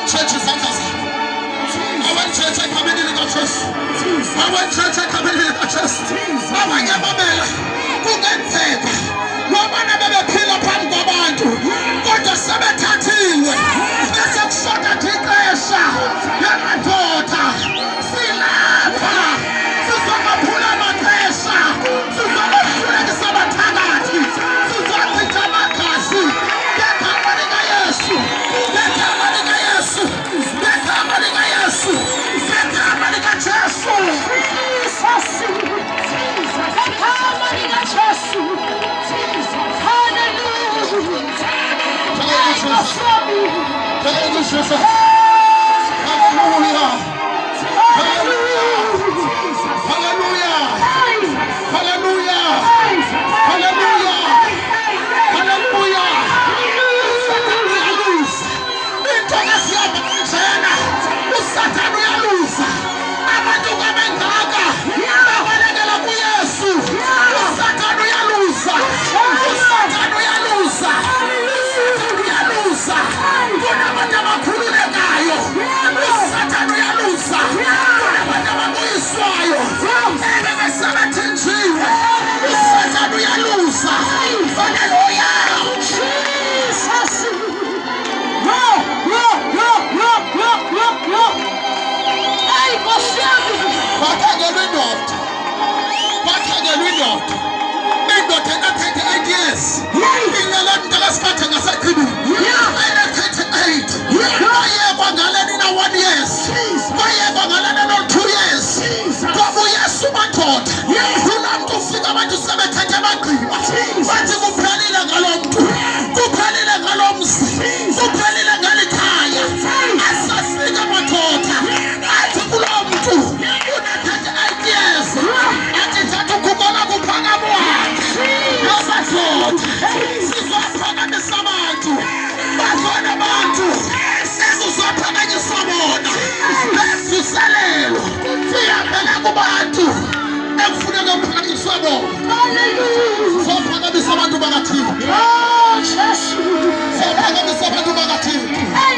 church izandla zakho. I want church ekhambeni likaJesu. I want church ekhambeni likaJesu. Abanye babela kungenzeka nobana bebephila phambi kwabantu kodwa sebethathiwe bese kushoda ixesha yamadoda silapha sizobaphula amaxesha sizobahlulekisa abathakathi sizochitha amagazi ngegama likaYesu ngegama likaYesu ngegama likaYesu ngegama likaJesu ngegama likaJesu. Hallelujah. Hallelujah. Hallelujah. Hallelujah. Hallelujah. Hallelujah. Usatani uyaluza. Abantu kabengaka babalekela kuYesu. Usatani uyaluza. Usatani uyaluza. Kuna abakhululekayo. Usatani uyaluza. Kuna ababuyiswayo. Sebethenjiwe. Usatani uyaluza. Hallelujah. Jesus. Hey, bakhangelwe indoda. Indoda engathethe 8 years. Ingalani ndakasikhathe ngaseqhibini. 38. Bayekwa ngaleni na 1 years. Bayekwa ngaleni na 2 years. Ngoba uYesu madoda. Kunamuntu ufika abantu sebethethe amagqiba. Bathi kuphelile ngalomuntu. Kuphelile ngalomzi. Kuphelile ngalikhaya. Asafika madoda. Athi kulomuntu unathethe 8 years. Athi thatha ukubona kuphakama wakhe. Abadoda. Sizophakamisa abantu. Bazona abantu. Sizophakamisa bona. Besiselelo. Siyabela kubantu. Ekufuneka kuphakamiswe bona. Hallelujah. Sizophakamisa abantu bakathini. Oh, Jesus. Sizophakamisa abantu bakathini. Hey,